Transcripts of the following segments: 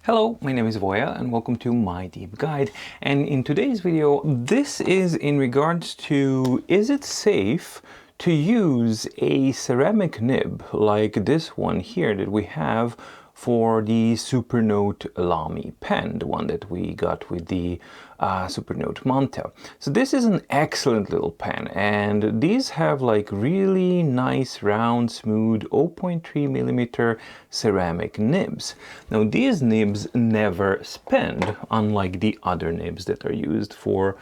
Hello, my name is Voya and welcome to My Deep Guide. And in today's video, this is in regards to, is it safe to use a ceramic nib like this one here that we have for the Supernote Lamy pen, the one that we got with the Supernote Manta. So this is an excellent little pen, and these have like really nice round smooth 0.3 millimeter ceramic nibs. Now these nibs never spend, unlike the other nibs that are used for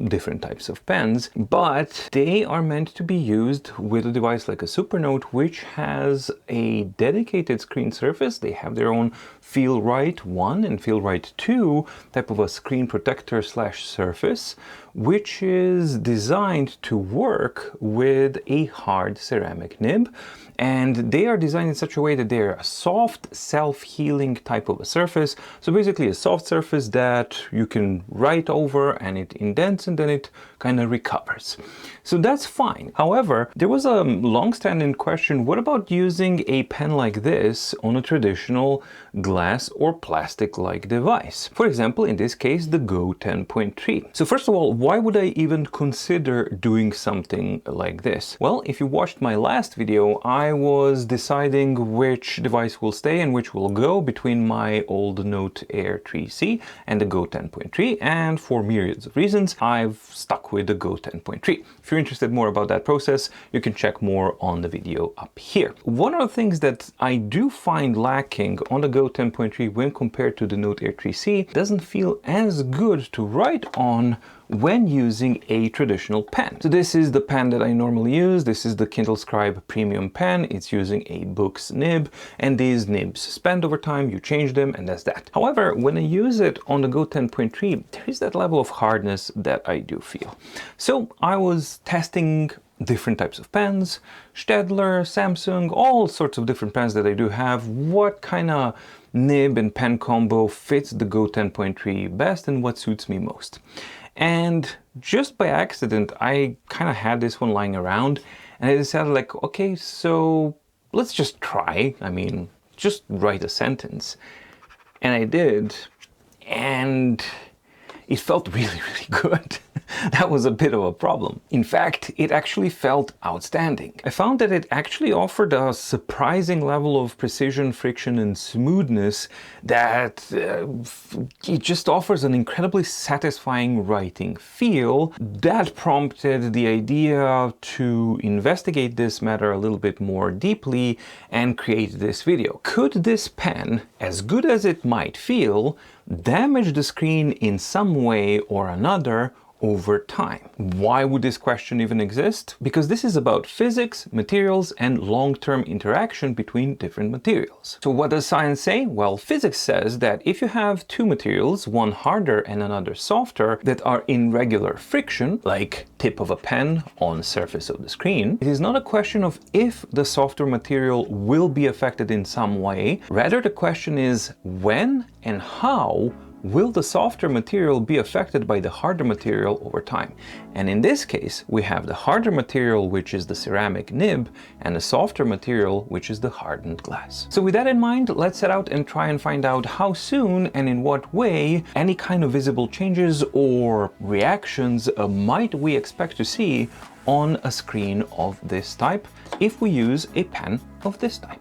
different types of pens, but they are meant to be used with a device like a Supernote, which has a dedicated screen surface. They have their own Feel Right 1 and Feel Right 2 type of a screen protector slash surface, which is designed to work with a hard ceramic nib. And they are designed in such a way that they're a soft, self-healing type of a surface. So basically a soft surface that you can write over and it indents and then it kind of recovers. So that's fine. However, there was a long-standing question, what about using a pen like this on a traditional glass or plastic-like device? For example, in this case, the Go 10.3. So first of all, why would I even consider doing something like this? Well, if you watched my last video, I was deciding which device will stay and which will go between my old Note Air 3C and the Go 10.3, and for myriads of reasons, I've stuck with the Go 10.3. If you're interested more about that process, you can check more on the video up here. One of the things that I do find lacking on the Go 10.3 when compared to the Note Air 3C, doesn't feel as good to write on when using a traditional pen. So this is the pen that I normally use. This is the Kindle Scribe Premium pen. It's using a Boox nib, and these nibs spend over time, you change them, and that's that. However, when I use it on the Go 10.3, there is that level of hardness that I do feel. So I was testing different types of pens, Staedtler, Samsung, all sorts of different pens that I do have. What kind of nib and pen combo fits the Go 10.3 best and what suits me most? And just by accident, I kind of had this one lying around and I decided like, okay, so let's just try. I mean, just write a sentence. And I did, and it felt really, really good. That was a bit of a problem. In fact, it actually felt outstanding. I found that it actually offered a surprising level of precision, friction, and smoothness that it just offers an incredibly satisfying writing feel. That prompted the idea to investigate this matter a little bit more deeply and create this video. Could this pen, as good as it might feel, damage the screen in some way or another over time? Why would this question even exist? Because this is about physics, materials, and long-term interaction between different materials. So what does science say? Well, physics says that if you have two materials, one harder and another softer, that are in regular friction, like tip of a pen on surface of the screen, it is not a question of if the softer material will be affected in some way. Rather, the question is when and how will the softer material be affected by the harder material over time? And in this case, we have the harder material, which is the ceramic nib, and the softer material, which is the hardened glass. So with that in mind, let's set out and try and find out how soon and in what way any kind of visible changes or reactions might we expect to see on a screen of this type if we use a pen of this type.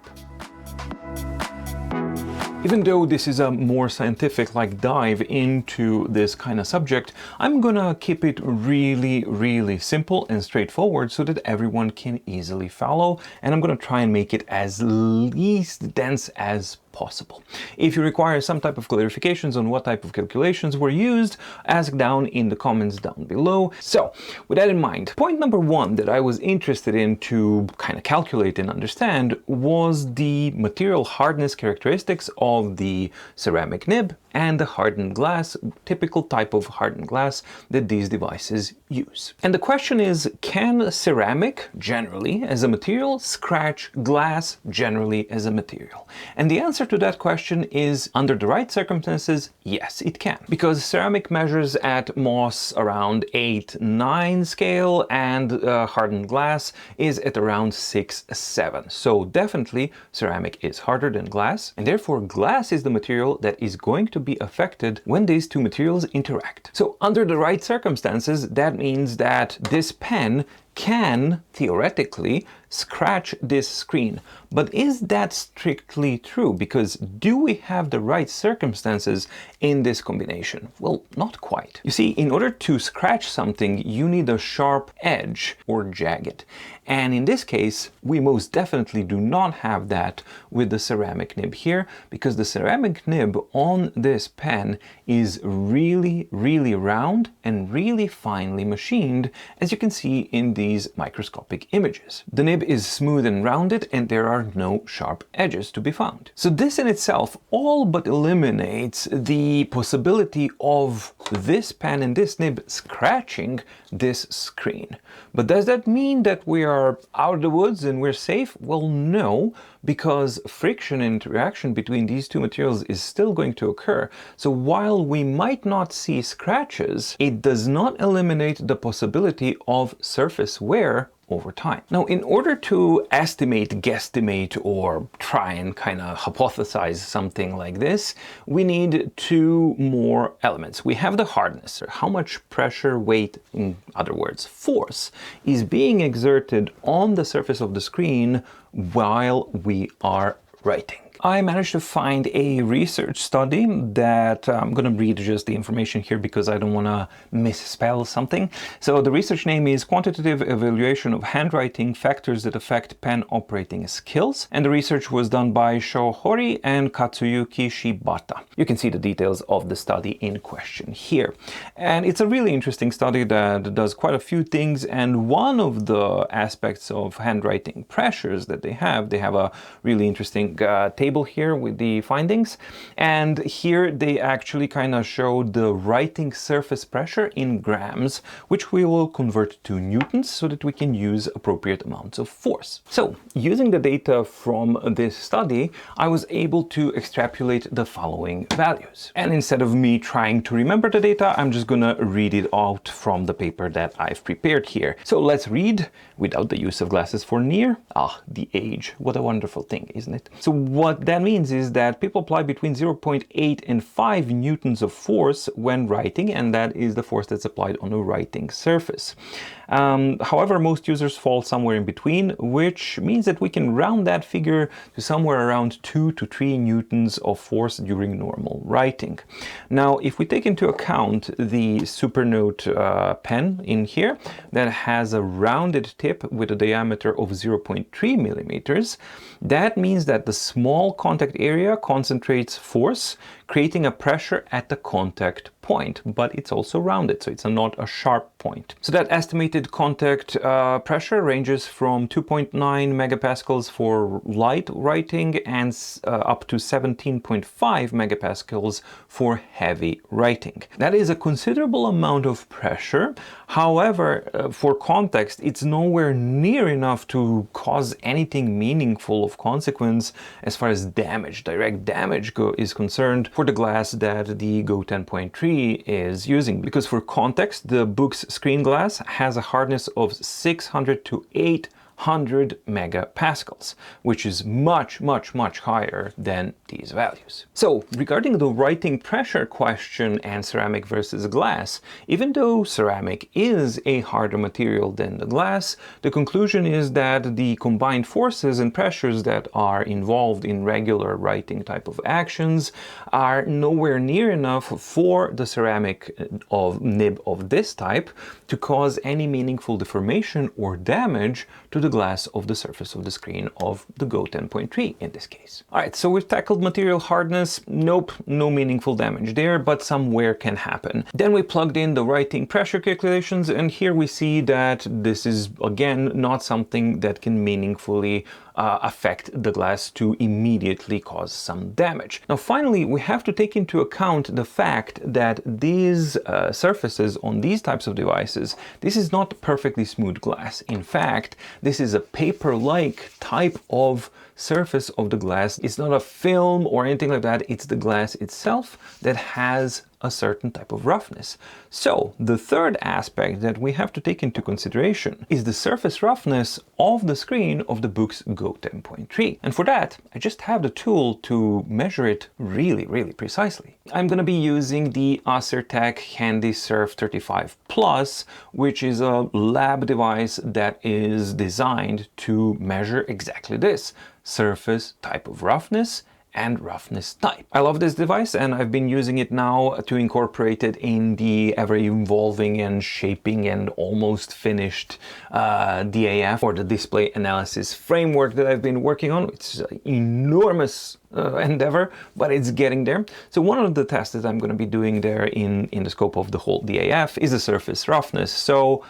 Even though this is a more scientific dive into this kind of subject, I'm gonna keep it really, really simple and straightforward so that everyone can easily follow, and I'm gonna try and make it as least dense as possible. If you require some type of clarifications on what type of calculations were used, ask down in the comments down below. So with that in mind, point number one that I was interested in to kind of calculate and understand was the material hardness characteristics of the ceramic nib and the hardened glass, typical type of hardened glass that these devices use. And the question is, can ceramic generally as a material scratch glass generally as a material? And the answer answer to that question is, under the right circumstances, yes, it can. Because ceramic measures at Mohs around 8-9 scale, and hardened glass is at around 6-7. So definitely ceramic is harder than glass, and therefore glass is the material that is going to be affected when these two materials interact. So under the right circumstances, that means that this pen can theoretically scratch this screen. But is that strictly true? Because do we have the right circumstances in this combination? Well, not quite. You see, in order to scratch something, you need a sharp edge or jagged. And in this case, we most definitely do not have that with the ceramic nib here, because the ceramic nib on this pen is really, really round and really finely machined, as you can see in these microscopic images. The nib is smooth and rounded, and there are no sharp edges to be found. So this in itself all but eliminates the possibility of this pen and this nib scratching this screen. But does that mean that we are out of the woods and we're safe? Well, no, because friction and interaction between these two materials is still going to occur. So while we might not see scratches, it does not eliminate the possibility of surface wear over time. Now, in order to estimate, guesstimate, or try and kind of hypothesize something like this, we need two more elements. We have the hardness, or how much pressure, weight, in other words, force, is being exerted on the surface of the screen while we are writing. I managed to find a research study that I'm going to read just the information here because I don't want to misspell something. So the research name is Quantitative Evaluation of Handwriting Factors that Affect Pen Operating Skills. And the research was done by Sho Hori and Katsuyuki Shibata. You can see the details of the study in question here. And it's a really interesting study that does quite a few things. And one of the aspects of handwriting pressures that they have a really interesting table here with the findings, and here they actually kind of show the writing surface pressure in grams, which we will convert to newtons so that we can use appropriate amounts of force. So using the data from this study, I was able to extrapolate the following values. And instead of me trying to remember the data, I'm just gonna read it out from the paper that I've prepared here. So let's read without the use of glasses for near. The age, what a wonderful thing, isn't it? So what that means is that people apply between 0.8 and 5 newtons of force when writing, and that is the force that's applied on a writing surface. However, most users fall somewhere in between, which means that we can round that figure to somewhere around 2 to 3 newtons of force during normal writing. Now, if we take into account the Supernote pen in here that has a rounded tip with a diameter of 0.3 millimeters, that means that the small contact area concentrates force, creating a pressure at the contact point, but it's also rounded, so it's not a sharp point. So that estimated contact pressure ranges from 2.9 megapascals for light writing and up to 17.5 megapascals for heavy writing. That is a considerable amount of pressure. However, for context, it's nowhere near enough to cause anything meaningful of consequence as far as damage, direct damage is concerned for the glass that the Go 10.3 is using. Because for context, the Boox screen glass has a hardness of 600 to 800 megapascals, which is much higher than these values. So regarding the writing pressure question and ceramic versus glass, even though ceramic is a harder material than the glass, the conclusion is that the combined forces and pressures that are involved in regular writing type of actions are nowhere near enough for the ceramic nib of this type to cause any meaningful deformation or damage to the glass of the surface of the screen of the Go 10.3 in this case. Alright, so we've tackled material hardness. Nope, no meaningful damage there, but some wear can happen. Then we plugged in the writing pressure calculations, and here we see that this is again not something that can meaningfully affect the glass to immediately cause some damage. Now finally, we have to take into account the fact that these surfaces on these types of devices, this is not perfectly smooth glass. In fact, this is a paper-like type of surface of the glass. It's not a film or anything like that, it's the glass itself that has a certain type of roughness. So the third aspect that we have to take into consideration is the surface roughness of the screen of the Boox Go 10.3. And for that, I just have the tool to measure it really precisely. I'm going to be using the Acertech Handy Surf 35 Plus, which is a lab device that is designed to measure exactly this: surface type of roughness and roughness type. I love this device, and I've been using it now to incorporate it in the ever-evolving and shaping and almost finished DAF, or the display analysis framework, that I've been working on. It's an enormous endeavor, but it's getting there. So one of the tests that I'm going to be doing there in the scope of the whole DAF is the surface roughness. So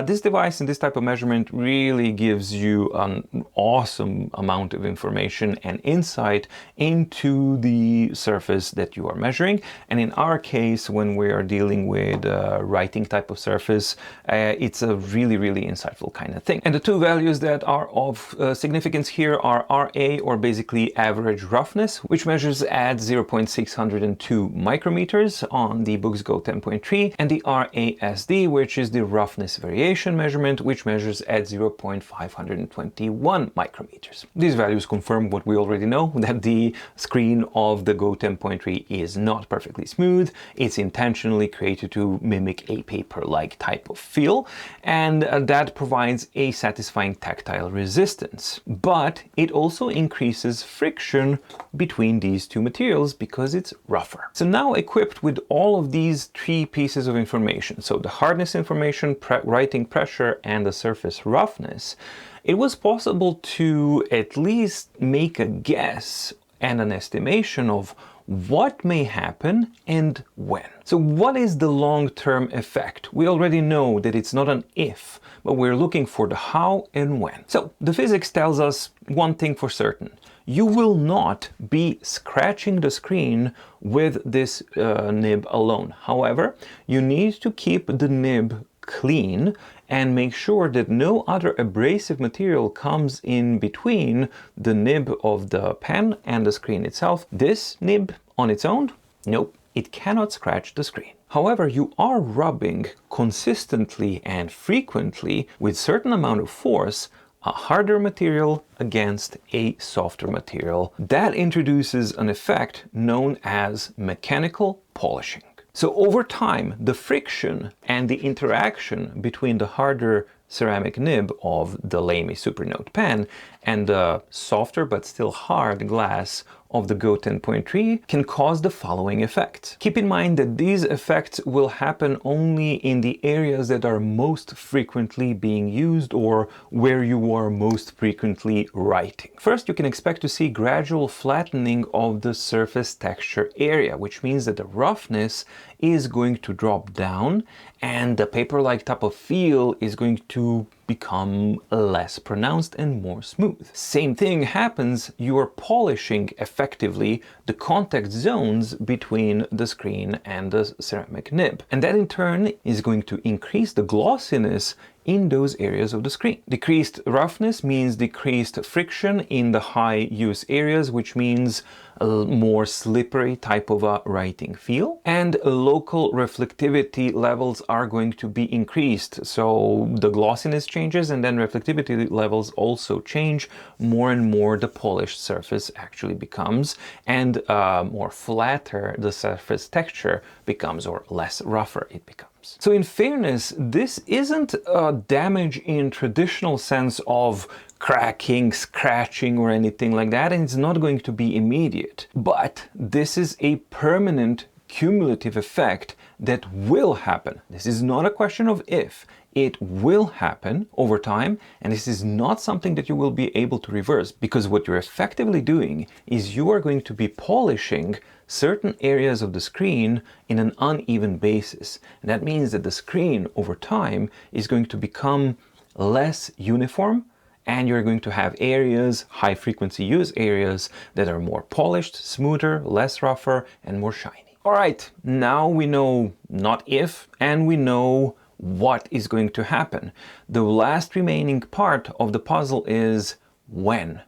this device and this type of measurement really gives you an awesome amount of information and insight into the surface that you are measuring. And in our case, when we are dealing with writing type of surface, it's a really insightful kind of thing. And the two values that are of significance here are RA, or basically average roughness, which measures at 0.602 micrometers on the Boox Go 10.3, and the RASD, which is the roughness variation measurement, which measures at 0.521 micrometers. These values confirm what we already know, that the screen of the Go 10.3 is not perfectly smooth. It's intentionally created to mimic a paper-like type of feel, and that provides a satisfying tactile resistance. But it also increases friction between these two materials because it's rougher. So now, equipped with all of these three pieces of information, so the hardness information, writing pressure, and the surface roughness, it was possible to at least make a guess and an estimation of what may happen and when. So what is the long-term effect? We already know that it's not an if, but we're looking for the how and when. So the physics tells us one thing for certain: you will not be scratching the screen with this nib alone. However, you need to keep the nib clean and make sure that no other abrasive material comes in between the nib of the pen and the screen itself. This nib on its own, nope, it cannot scratch the screen. However, you are rubbing consistently and frequently with certain amount of force a harder material against a softer material. That introduces an effect known as mechanical polishing. So over time, the friction and the interaction between the harder ceramic nib of the Lamy Supernote pen and the softer but still hard glass of the Go 10.3 can cause the following effects. Keep in mind that these effects will happen only in the areas that are most frequently being used, or where you are most frequently writing. First, you can expect to see gradual flattening of the surface texture area, which means that the roughness is going to drop down and the paper-like type of feel is going to become less pronounced and more smooth. Same thing happens, you are polishing effectively the contact zones between the screen and the ceramic nib. And that in turn is going to increase the glossiness in those areas of the screen. Decreased roughness means decreased friction in the high use areas, which means a more slippery type of a writing feel. And local reflectivity levels are going to be increased. So the glossiness changes and then reflectivity levels also change. More and more the polished surface actually becomes, and more flatter the surface texture becomes, or less rougher it becomes. So in fairness, this isn't a damage in traditional sense of cracking, scratching, or anything like that, and it's not going to be immediate. But this is a permanent cumulative effect that will happen. This is not a question of if. It will happen over time, and this is not something that you will be able to reverse, because what you're effectively doing is you are going to be polishing certain areas of the screen in an uneven basis. And that means that the screen over time is going to become less uniform, and you're going to have areas, high frequency use areas, that are more polished, smoother, less rougher, and more shiny. All right, now we know not if, and we know what is going to happen. The last remaining part of the puzzle is when.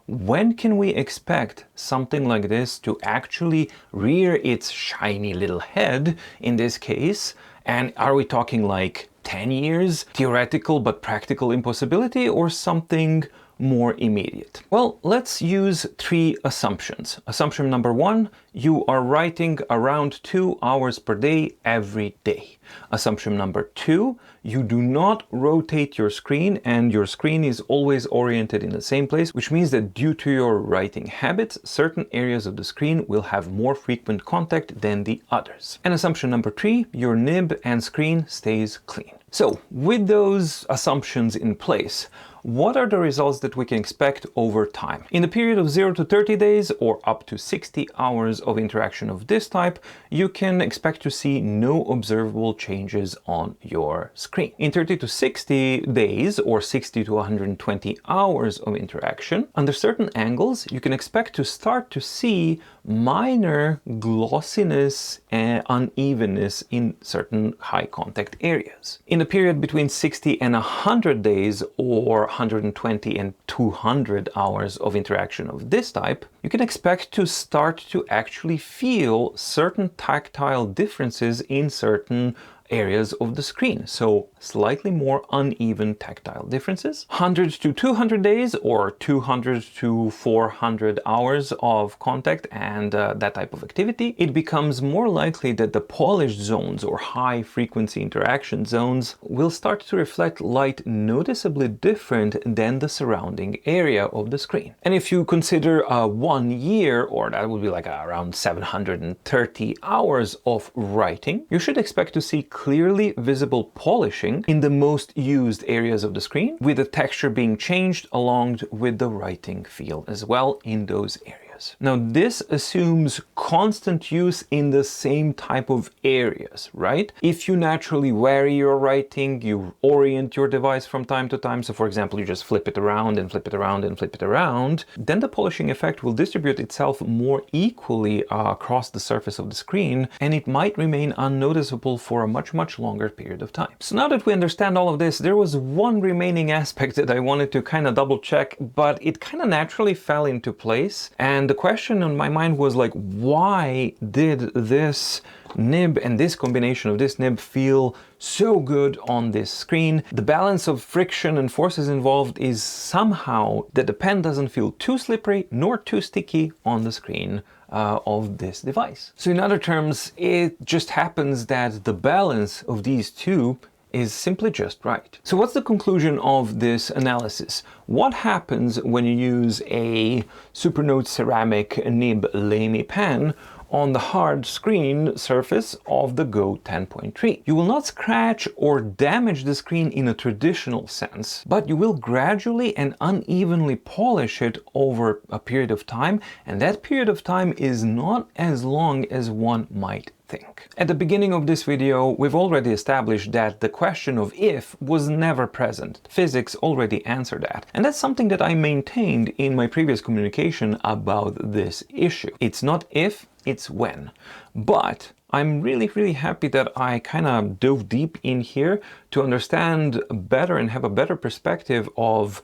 when can we expect something like this to actually rear its shiny little head in this case? And are we talking like 10 years, theoretical but practical impossibility, or something more immediate? Well, let's use 3 assumptions. Assumption number 1, you are writing around 2 hours per day every day. Assumption number 2, you do not rotate your screen and your screen is always oriented in the same place, which means that due to your writing habits, certain areas of the screen will have more frequent contact than the others. And assumption number 3, your nib and screen stays clean. So with those assumptions in place, what are the results that we can expect over time? In the period of 0 to 30 days or up to 60 hours of interaction of this type, you can expect to see no observable changes on your screen. In 30 to 60 days or 60 to 120 hours of interaction, under certain angles, you can expect to start to see minor glossiness and unevenness in certain high contact areas. In the period between 60 and 100 days or 120 and 200 hours of interaction of this type, you can expect to start to actually feel certain tactile differences in certain areas of the screen, so slightly more uneven tactile differences. 100 to 200 days or 200 to 400 hours of contact and that type of activity, it becomes more likely that the polished zones or high frequency interaction zones will start to reflect light noticeably different than the surrounding area of the screen. And if you consider 1 year, or that would be like around 730 hours of writing, you should expect to see clearly visible polishing in the most used areas of the screen, with the texture being changed along with the writing feel as well in those areas. Now, this assumes constant use in the same type of areas, right? If you naturally vary your writing, you orient your device from time to time, so for example, you just flip it around and flip it around and flip it around, then the polishing effect will distribute itself more equally across the surface of the screen, and it might remain unnoticeable for a much longer period of time. So now that we understand all of this, there was one remaining aspect that I wanted to kind of double check, but it kind of naturally fell into place. And the question on my mind was like, why did this nib and this combination of this nib feel so good on this screen? The balance of friction and forces involved is somehow that the pen doesn't feel too slippery nor too sticky on the screen of this device. So in other terms, it just happens that the balance of these two is simply just right. So what's the conclusion of this analysis? What happens when you use a Supernote ceramic nib Lamy pen on the hard screen surface of the Go 10.3? You will not scratch or damage the screen in a traditional sense, but you will gradually and unevenly polish it over a period of time, and that period of time is not as long as one might think. At the beginning of this video, we've already established that the question of if was never present. Physics already answered that. And that's something that I maintained in my previous communication about this issue. It's not if, it's when. But I'm really happy that I kind of dove deep in here to understand better and have a better perspective of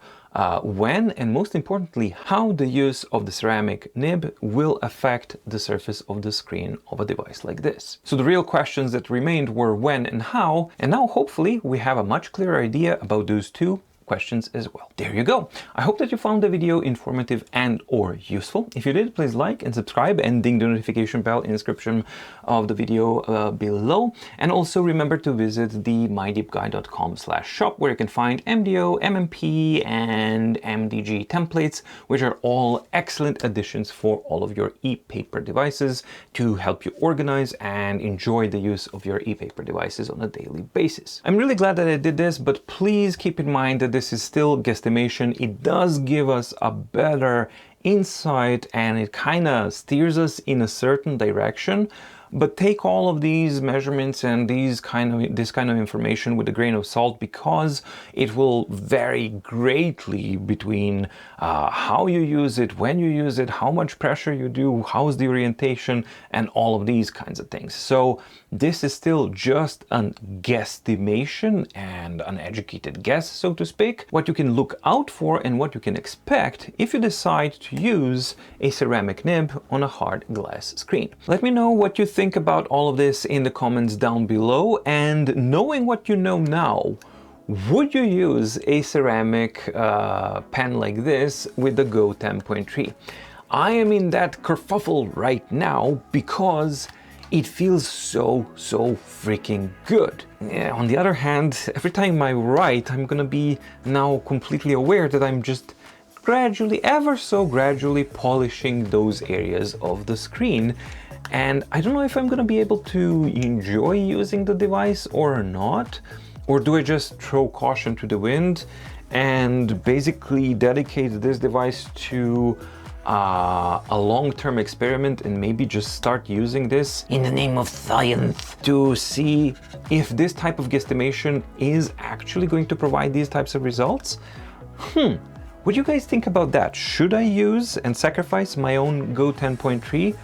when, and most importantly, how the use of the ceramic nib will affect the surface of the screen of a device like this. So the real questions that remained were when and how, and now hopefully we have a much clearer idea about those two questions as well. There you go. I hope that you found the video informative and or useful. If you did, please like and subscribe and ding the notification bell in the description of the video below. And also remember to visit the mydeepguide.com/shop, where you can find MDO, MMP and MDG templates, which are all excellent additions for all of your e-paper devices to help you organize and enjoy the use of your e-paper devices on a daily basis. I'm really glad that I did this, but please keep in mind that this is still guesstimation. It does give us a better insight and it kind of steers us in a certain direction, but take all of these measurements and this kind of information with a grain of salt, because it will vary greatly between how you use it, when you use it, how much pressure you do, how's the orientation, and all of these kinds of things. So this is still just an guesstimation and an educated guess, so to speak, what you can look out for and what you can expect if you decide to use a ceramic nib on a hard glass screen. Let me know what you think about all of this in the comments down below, and knowing what you know now, would you use a ceramic pen like this with the Go 10.3? I am in that kerfuffle right now because it feels so freaking good. Yeah, on the other hand, every time I write, I'm gonna be now completely aware that I'm just gradually, ever so gradually, polishing those areas of the screen. And I don't know if I'm gonna be able to enjoy using the device or not, or do I just throw caution to the wind and basically dedicate this device to a long-term experiment and maybe just start using this in the name of science to see if this type of guesstimation is actually going to provide these types of results? What do you guys think about that? Should I use and sacrifice my own Go 10.3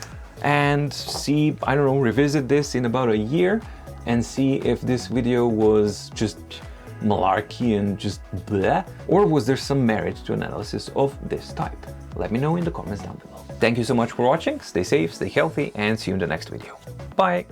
and see, I don't know, revisit this in about a year and see if this video was just malarkey and just bleh? Or was there some merit to analysis of this type? Let me know in the comments down below. Thank you so much for watching. Stay safe, stay healthy, and see you in the next video. Bye!